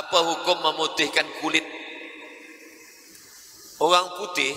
Apa hukum memutihkan kulit? Orang putih,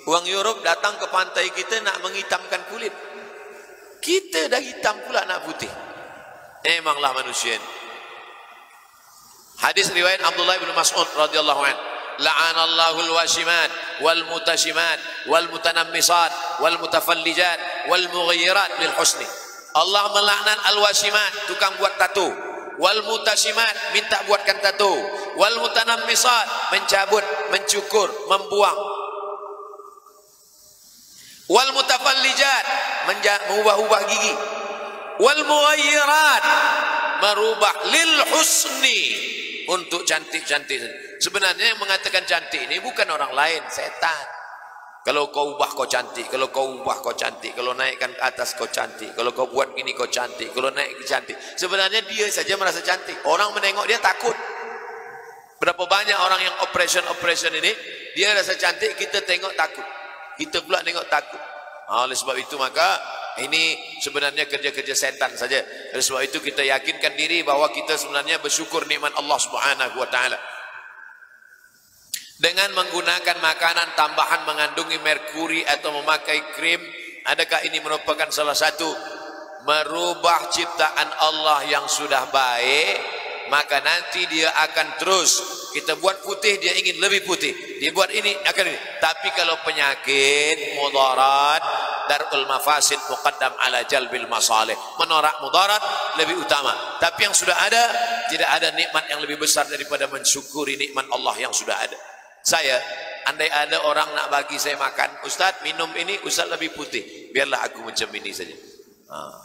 orang Europe datang ke pantai kita nak menghitamkan kulit. Kita dah hitam pula nak putih. Memanglah manusia ini. Hadis riwayat Abdullah bin Mas'ud radhiyallahu anhu, la'anallahu al-washimat wal mutashimat wal mutanammisat wal mutafallijat wal mughayyirat lil husni. Allah melaknat al-washimat, tukang buat tato, wal mutashimat, minta buatkan tato, wal mutanammisat, mencabut, mencukur, membuang, wal mutafallijat, mengubah-ubah gigi, wal mughayyirat, merubah lil husni, untuk cantik-cantik. Sebenarnya yang mengatakan cantik ini bukan orang lain, setan. Kalau kau ubah kau cantik, kalau kau ubah kau cantik, kalau naikkan ke atas kau cantik, kalau kau buat gini kau cantik, kalau naik cantik. Sebenarnya dia saja merasa cantik. Orang menengok dia takut. Berapa banyak orang yang operation ini, dia rasa cantik, kita tengok takut. Kita pula tengok takut. Oleh sebab itu maka ini sebenarnya kerja-kerja setan saja. Oleh sebab itu kita yakinkan diri bahwa kita sebenarnya bersyukur nikmat Allah Subhanahu wa taala. Dengan menggunakan makanan tambahan mengandungi merkuri atau memakai krim, adakah ini merupakan salah satu merubah ciptaan Allah yang sudah baik? Maka nanti dia akan terus, kita buat putih dia ingin lebih putih, dia buat ini akan ini. Tapi kalau penyakit mudarat, darul mafasid muqaddam ala jalbil masalih, menolak mudarat lebih utama. Tapi yang sudah ada, tidak ada nikmat yang lebih besar daripada mensyukuri nikmat Allah yang sudah ada. Saya, andai ada orang nak bagi saya makan, Ustaz minum ini, Ustaz lebih putih, biarlah aku macam ini saja.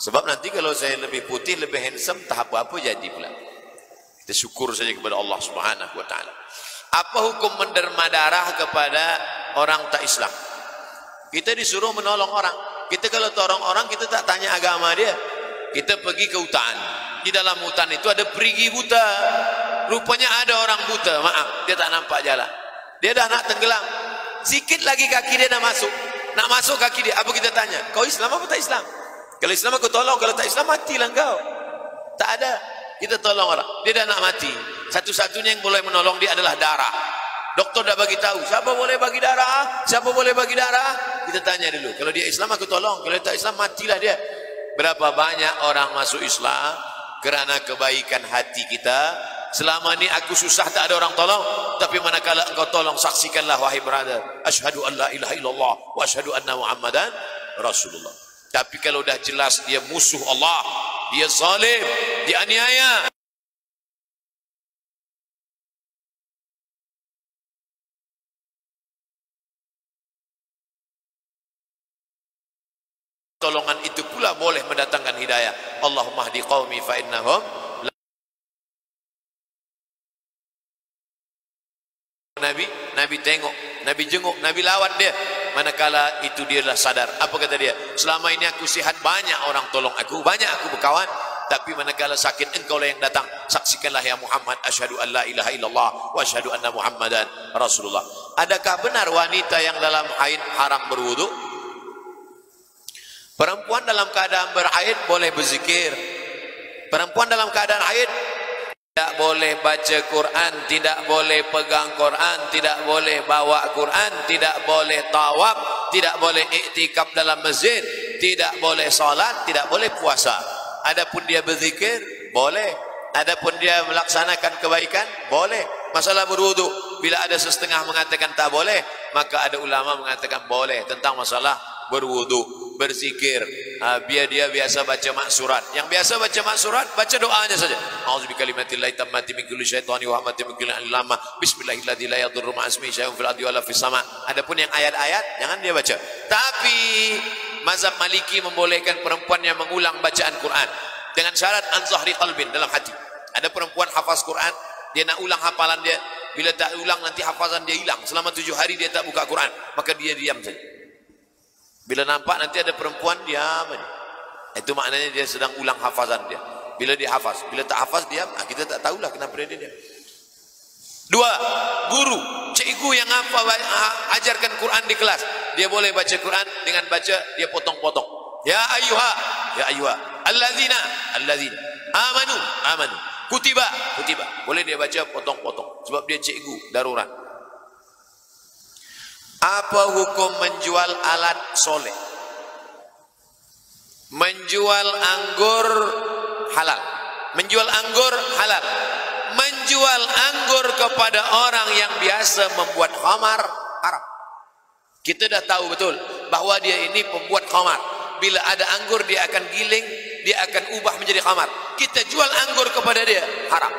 Sebab nanti kalau saya lebih putih, lebih handsome, tak apa-apa jadi pula. Kita syukur saja kepada Allah Subhanahu wa taala. Apa hukum menderma darah kepada orang tak Islam? Kita disuruh menolong orang. Kita kalau tolong orang, kita tak tanya agama dia. Kita pergi ke hutan. Di dalam hutan itu ada perigi buta. Rupanya ada orang buta, maaf, dia tak nampak jalan. Dia dah nak tenggelam. Sikit lagi kaki dia dah masuk. Nak masuk kaki dia, apa kita tanya? Kau Islam apa tak Islam? Kalau Islam aku tolong, kalau tak Islam matilah kau. Tak ada. Kita tolong orang, dia dah nak mati. Satu-satunya yang boleh menolong dia adalah darah. Doktor dah bagi tahu, siapa boleh bagi darah? Siapa boleh bagi darah? Kita tanya dulu. Kalau dia Islam aku tolong, kalau tak Islam matilah dia. Berapa banyak orang masuk Islam kerana kebaikan hati kita. Selama ni aku susah tak ada orang tolong, tapi manakala engkau tolong, saksikanlah wahai brother, asyhadu an la ilaha illallah wa asyhadu anna Muhammadan Rasulullah. Tapi kalau dah jelas dia musuh Allah, dia zalim, dia aniaya, tolongan itu pula boleh mendatangkan hidayah. Allahumma hdi qaumi fa innahum. Nabi tengok, Nabi jenguk, Nabi lawat dia. Manakala itu dia dah sadar. Apa kata dia? Selama ini aku sihat, banyak orang tolong aku, banyak aku berkawan. Tapi manakala sakit, engkau lah yang datang. Saksikanlah ya Muhammad, asyhadu an la ilaha illallah wa asyhadu anna Muhammadan Rasulullah. Adakah benar wanita yang dalam haid haram berwudu? Perempuan dalam keadaan berhaid boleh berzikir. Perempuan dalam keadaan haid tidak boleh baca Quran, tidak boleh pegang Quran, tidak boleh bawa Quran, tidak boleh tawaf, tidak boleh iktikaf dalam masjid, tidak boleh salat, tidak boleh puasa. Adapun dia berzikir, boleh. Adapun dia melaksanakan kebaikan, boleh. Masalah berwudu, bila ada setengah mengatakan tak boleh, maka ada ulama mengatakan boleh tentang masalah berwudu, berzikir. Biar dia biasa baca maksurat. Yang biasa baca maksurat, baca doanya saja. A'udzu bikalimatillahi tammati min kulli syaitani wa hammatin min kulli lama. Bismillahirrahmanirrahim. La yadurru ma'asmi syai'un fil ardi wala fis sama. Adapun yang ayat-ayat jangan dia baca. Tapi mazhab Maliki membolehkan perempuan yang mengulang bacaan Quran dengan syarat an zahri qalbin, dalam hati. Ada perempuan hafaz Quran, dia nak ulang hafalan dia. Bila tak ulang nanti hafazan dia hilang. Selama 7 hari dia tak buka Quran, maka dia diam saja. Bila nampak nanti ada perempuan, diam aja. Itu maknanya dia sedang ulang hafazan dia. Bila dia hafaz, bila tak hafaz diam, kita tak tahulah kenapa dia diam. 2, guru, cikgu yang ajarkan Quran di kelas, dia boleh baca Quran dengan baca dia potong-potong. Ya ayyuha alladzina amanu kutiba. Boleh dia baca potong-potong sebab dia cikgu darurat. Apa hukum menjual alat soleh? Menjual anggur halal. Menjual anggur halal. Menjual anggur kepada orang yang biasa membuat khamar haram. Kita dah tahu betul bahawa dia ini pembuat khamar. Bila ada anggur dia akan giling, dia akan ubah menjadi khamar. Kita jual anggur kepada dia, haram.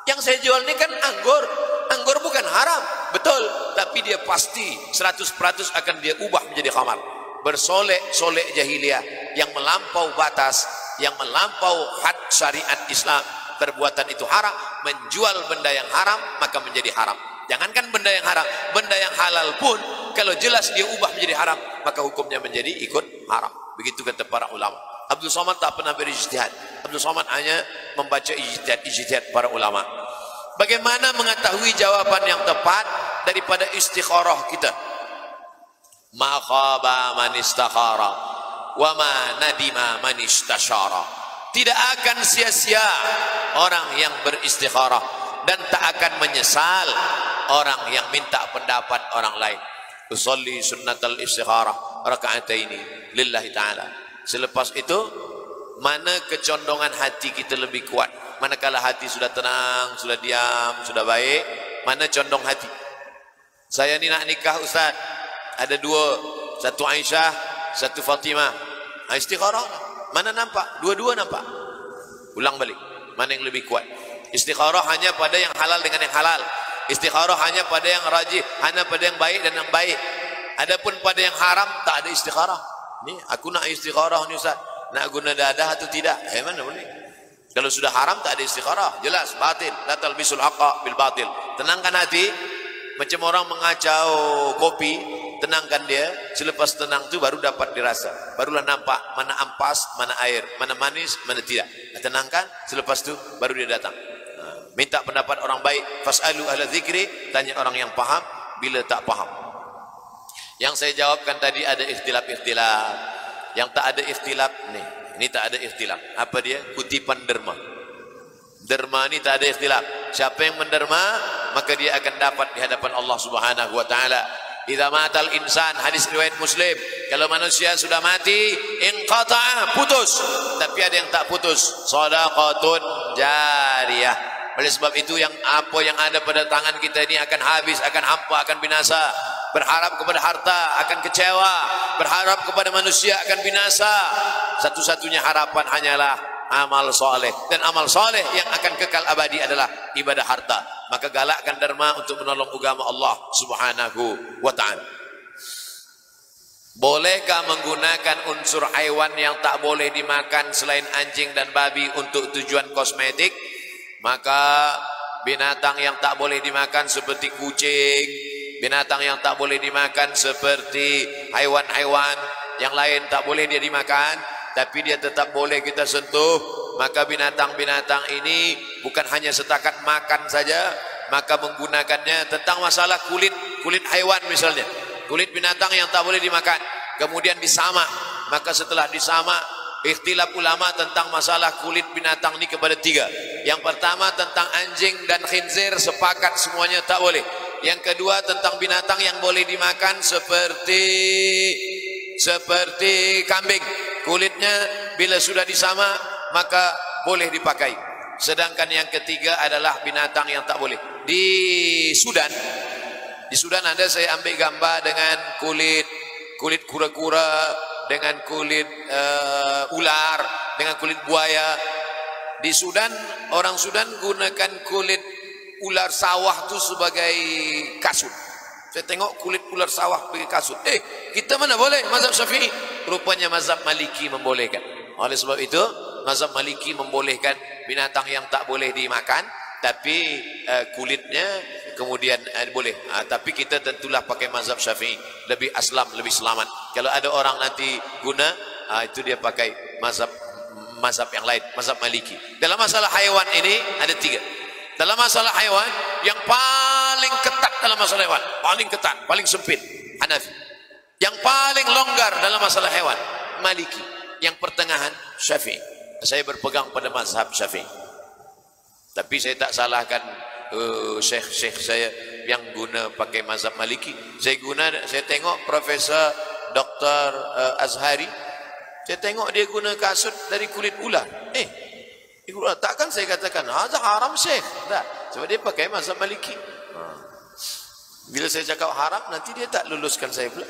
Yang saya jual ini kan anggur. Anggur bukan haram, betul. Tapi dia pasti 100% akan dia ubah menjadi khamar. Bersolek-solek jahiliyah yang melampau batas, yang melampau had syariat Islam. Perbuatan itu haram. Menjual benda yang haram maka menjadi haram. Jangankan benda yang haram, benda yang halal pun kalau jelas dia ubah menjadi haram, maka hukumnya menjadi ikut haram. Begitu kata para ulama. Abdul Somad tak pernah berijtihad. Abdul Somad hanya membaca ijtihad para ulama. Bagaimana mengetahui jawaban yang tepat daripada istikharah kita? Ma khaba man istakhara wa ma nadima man istashara. Tidak akan sia-sia orang yang beristikharah dan tak akan menyesal orang yang minta pendapat orang lain. Usolli sunnatal istikharah raka'ataini lillahi ta'ala. Selepas itu, mana kecondongan hati kita lebih kuat? Manakala hati sudah tenang, sudah diam, sudah baik, mana condong hati? Saya ni nak nikah Ustaz, ada dua, satu Aisyah, satu Fatimah. Istikharah, mana nampak? Dua-dua nampak. Ulang balik, mana yang lebih kuat? Istikharah hanya pada yang halal dengan yang halal. Istikharah hanya pada yang rajih, hanya pada yang baik dan yang baik. Adapun pada yang haram tak ada istikharah. Ni aku nak istikharah ni Ustaz, nak guna dadah atau tidak? Mana boleh? Kalau sudah haram tak ada istikharah, jelas batil. La talbisul haqqa bil batil. Tenangkan hati, macam orang mengacau kopi, tenangkan dia. Selepas tenang tu baru dapat dirasa, barulah nampak mana ampas, mana air, mana manis, mana tidak. Tenangkan, selepas tu baru dia datang. Minta pendapat orang baik. Fas'alu ahla zikri, tanya orang yang paham bila tak paham. Yang saya jawabkan tadi ada ikhtilaf-ikhtilaf. Yang tak ada ikhtilaf ni, ini tak ada ikhtilaf. Apa dia? Kutipan derma. Derma ni tak ada ikhtilaf. Siapa yang menderma, maka dia akan dapat di hadapan Allah Subhanahu wa taala. Idza matal insan, hadis riwayat Muslim, kalau manusia sudah mati, inqata'a, putus. Tapi ada yang tak putus, shadaqatun jariyah. Oleh sebab itu yang apa yang ada pada tangan kita ini akan habis, akan hampa, akan binasa. Berharap kepada harta akan kecewa, berharap kepada manusia akan binasa. Satu-satunya harapan hanyalah amal soleh, dan amal soleh yang akan kekal abadi adalah ibadah harta. Maka galakkan derma untuk menolong agama Allah Subhanahu wa ta'ala. Bolehkah menggunakan unsur haiwan yang tak boleh dimakan selain anjing dan babi untuk tujuan kosmetik? Maka binatang yang tak boleh dimakan seperti kucing, binatang yang tak boleh dimakan seperti haiwan-haiwan yang lain tak boleh dia dimakan, tapi dia tetap boleh kita sentuh. Maka binatang-binatang ini bukan hanya setakat makan saja, maka menggunakannya tentang masalah kulit haiwan misalnya, kulit binatang yang tak boleh dimakan, kemudian disamak. Maka setelah disamak, ikhtilaf ulama tentang masalah kulit binatang ini kepada tiga. Yang pertama tentang anjing dan khinzir, sepakat semuanya tak boleh. Yang kedua tentang binatang yang boleh dimakan seperti kambing, kulitnya bila sudah disamak maka boleh dipakai. Sedangkan yang ketiga adalah binatang yang tak boleh. Di Sudan ada, saya ambil gambar dengan kulit kura-kura, dengan kulit ular, dengan kulit buaya. Di Sudan, orang Sudan gunakan kulit ular sawah tu sebagai kasut. Saya tengok kulit ular sawah sebagai kasut. Kita mana boleh? Mazhab Syafi'i. Rupanya mazhab Maliki membolehkan. Oleh sebab itu, mazhab Maliki membolehkan binatang yang tak boleh dimakan, tapi kulitnya kemudian boleh. Tapi kita tentulah pakai mazhab Syafi'i, lebih aslam, lebih selamat. Kalau ada orang nanti guna, itu dia pakai mazhab yang lain, mazhab Maliki. Dalam masalah haiwan ini ada tiga. Dalam masalah haiwan, yang paling ketat dalam masalah haiwan, paling ketat, paling sempit, Hanafi. Yang paling longgar dalam masalah haiwan, Maliki. Yang pertengahan, Syafi'i. Saya berpegang pada mazhab Syafi'i. Tapi saya tak salahkan syekh-syekh saya yang guna pakai mazhab Maliki. Saya tengok Profesor Dr. Azhari, saya tengok dia guna kasut dari kulit ular. Takkan saya katakan itu haram syekh. Tak, sebab dia pakai mazhab Maliki. Bila saya cakap haram, nanti dia tak luluskan saya pula.